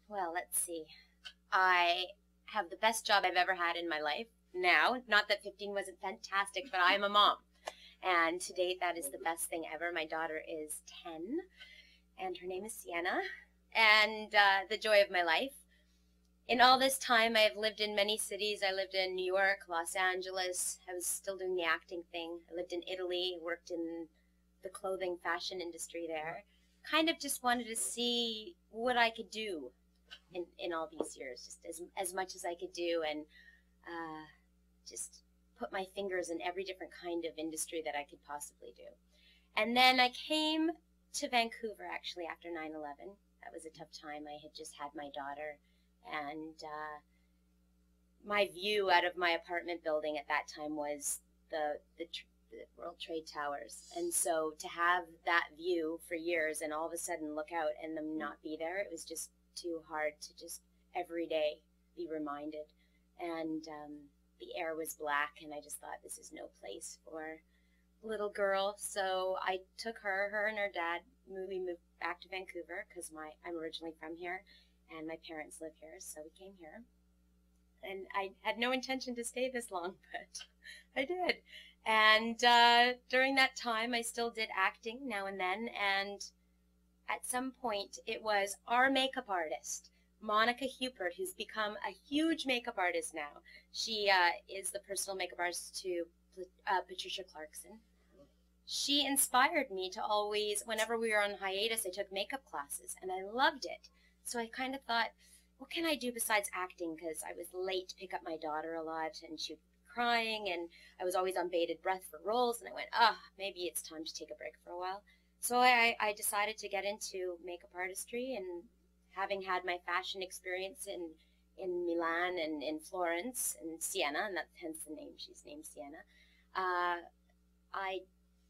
Well, let's see. I have the best job I've ever had in my life now. Not that 15 wasn't fantastic, but I'm a mom. And to date, that is the best thing ever. My daughter is 10, and her name is Sienna, and the joy of my life. In all this time, I have lived in many cities. I lived in New York, Los Angeles. I was still doing the acting thing. I lived in Italy, worked in the clothing fashion industry there. Kind of just wanted to see what I could do in all these years, just as much as I could do, and just put my fingers in every different kind of industry that I could possibly do. And then I came to Vancouver, actually, after 9/11. That was a tough time. I had just had my daughter, and my view out of my apartment building at that time was the World Trade Towers. And so to have that view for years and all of a sudden look out and them not be there, it was just too hard to just every day be reminded. And the air was black, and I just thought, this is no place for a little girl. So I took her and her dad, we moved back to Vancouver because I'm originally from here and my parents live here, so we came here. And I had no intention to stay this long, but I did. And during that time, I still did acting now and then, and at some point, it was our makeup artist, Monica Hupert, who's become a huge makeup artist now. She is the personal makeup artist to Patricia Clarkson. She inspired me to always, whenever we were on hiatus, I took makeup classes, and I loved it. So I kind of thought, what can I do besides acting? Because I was late to pick up my daughter a lot, and she would be crying, and I was always on bated breath for roles, and I went, maybe it's time to take a break for a while. So I decided to get into makeup artistry, and having had my fashion experience in Milan and in Florence and Siena, and that's hence the name, she's named Sienna, I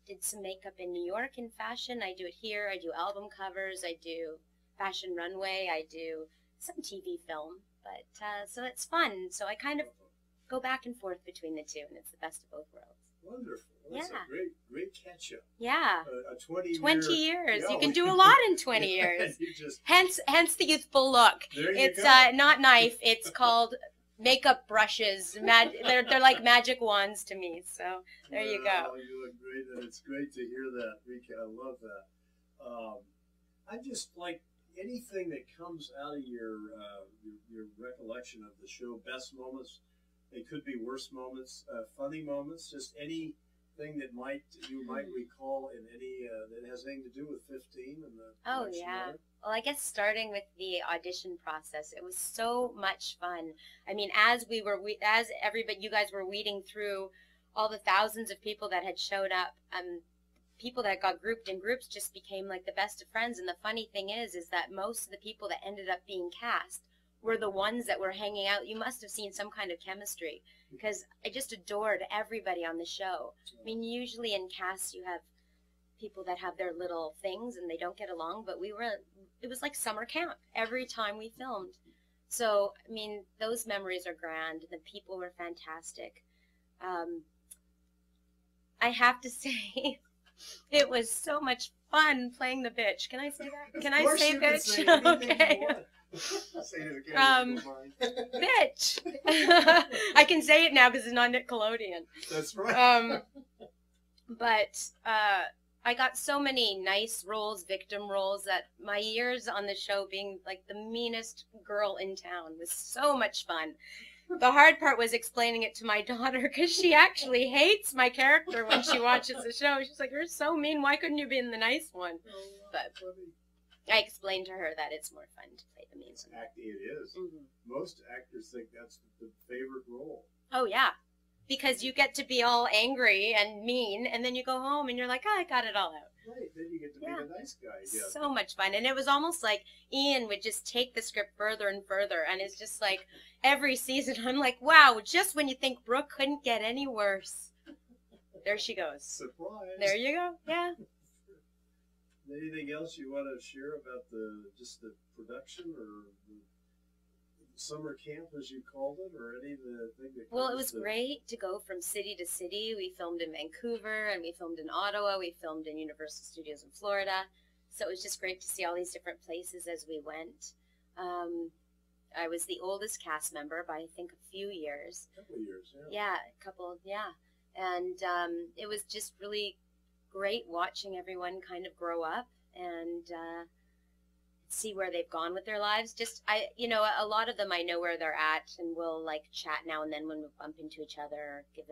did some makeup in New York in fashion. I do it here. I do album covers. I do fashion runway. I do some TV film. But so it's fun. So I kind of go back and forth between the two, and it's the best of both worlds. Wonderful. That's a great catch-up. Yeah. 20 years. Yeah, You can do a lot in 20 years. Hence the youthful look. It's not knife. It's called makeup brushes. They're like magic wands to me. So there you go. You look great, and it's great to hear that, Rika. I love that. I just like anything that comes out of your recollection of the show. Best moments. They could be worst moments, funny moments, just anything that you might recall in any that has anything to do with 15 and the Oh yeah. Well, I guess starting with the audition process, it was so much fun. I mean, as everybody, you guys were weeding through all the thousands of people that had showed up, people that got grouped in groups just became like the best of friends. And the funny thing is that most of the people that ended up being cast were the ones that were hanging out. You must have seen some kind of chemistry, because I just adored everybody on the show. I mean, usually in casts you have people that have their little things and they don't get along, but it was like summer camp every time we filmed. So, I mean, those memories are grand. The people were fantastic. I have to say, it was so much fun playing the bitch. Can I say that? Can I say bitch? Okay. Bitch. I can say it now because it's not Nickelodeon. That's right. But I got so many nice roles, victim roles, that my years on the show being like the meanest girl in town was so much fun. The hard part was explaining it to my daughter, because she actually hates my character when she watches the show. She's like, "You're so mean. Why couldn't you be in the nice one?" But I explained to her that it's more fun to play the mean one. Acting it is. Most actors think that's the favorite role. Oh, yeah. Because you get to be all angry and mean, and then you go home and you're like, I got it all out. Right, then you get to be the nice guy. Yeah. So much fun. And it was almost like Ian would just take the script further and further, and it's just like every season I'm like, wow, just when you think Brooke couldn't get any worse, there she goes. Surprise. There you go. Yeah. Anything else you want to share about the production or the summer camp, as you called it, or any of the thing that? Well, it was great to go from city to city. We filmed in Vancouver, and we filmed in Ottawa. We filmed in Universal Studios in Florida. So it was just great to see all these different places as we went. I was the oldest cast member by I think a few years. A couple of years, yeah. Yeah, a couple, yeah. And it was just really great watching everyone kind of grow up and see where they've gone with their lives. A lot of them I know where they're at, and we'll like chat now and then when we bump into each other, or give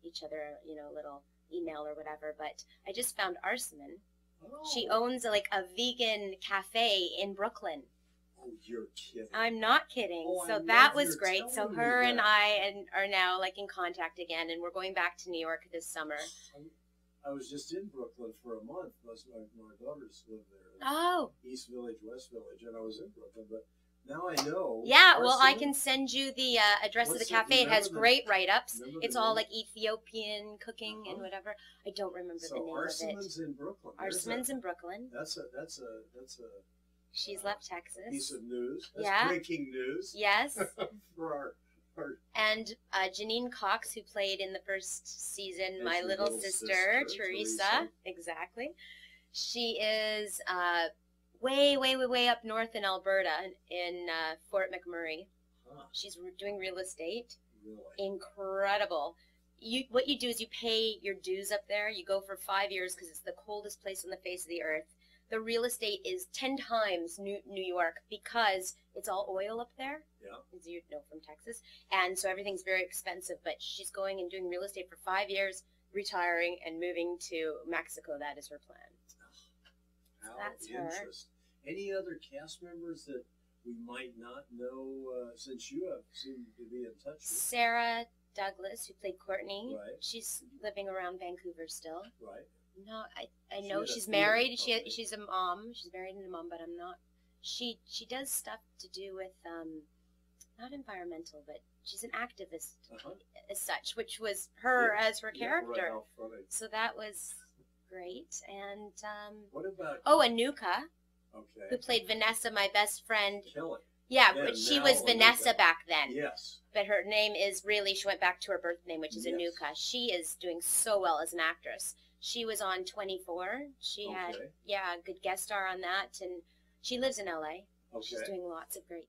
each other, a little email or whatever. But I just found Arsaman. Oh. She owns a vegan cafe in Brooklyn. Oh, you're kidding. I'm not kidding. Oh, so that was great. So her and I are now in contact again, and we're going back to New York this summer. I was just in Brooklyn for a month. My daughters live there. Oh. East Village, West Village, and I was in Brooklyn, but now I know. Yeah, well, I can send you the address of the cafe. It has great write-ups. It's all Ethiopian cooking and whatever. I don't remember the name of it. Arsaman's in Brooklyn. Arsaman's in Brooklyn. That's a. She's left Texas. Piece of news. That's breaking news. Yes. For our and Janine Cox, who played in the first season, my little sister, Teresa. Exactly. She is way up north in Alberta, in Fort McMurray. Huh. She's doing real estate. Really? Incredible. What you do is you pay your dues up there. You go for 5 years because it's the coldest place on the face of the earth. The real estate is 10 times New York because it's all oil up there, as you know from Texas. And so everything's very expensive. But she's going and doing real estate for 5 years, retiring, and moving to Mexico. That is her plan. How that's interesting. Any other cast members that we might not know since you have seemed to be in touch with? Sarah Douglas, who played Courtney. Right. She's living around Vancouver still. Right. No, I know she's married. She's a mom. She's married and a mom, but I'm not. She does stuff to do with not environmental, but she's an activist as such, which was her as her character. Right, so that was great. And what about Anuka, who played Vanessa, my best friend. Kelly. Yeah, but she was Vanessa back then. Yes. But her name is really, she went back to her birth name, which is Anuka. She is doing so well as an actress. She was on 24. She had, a good guest star on that, and she lives in LA. She's doing lots of great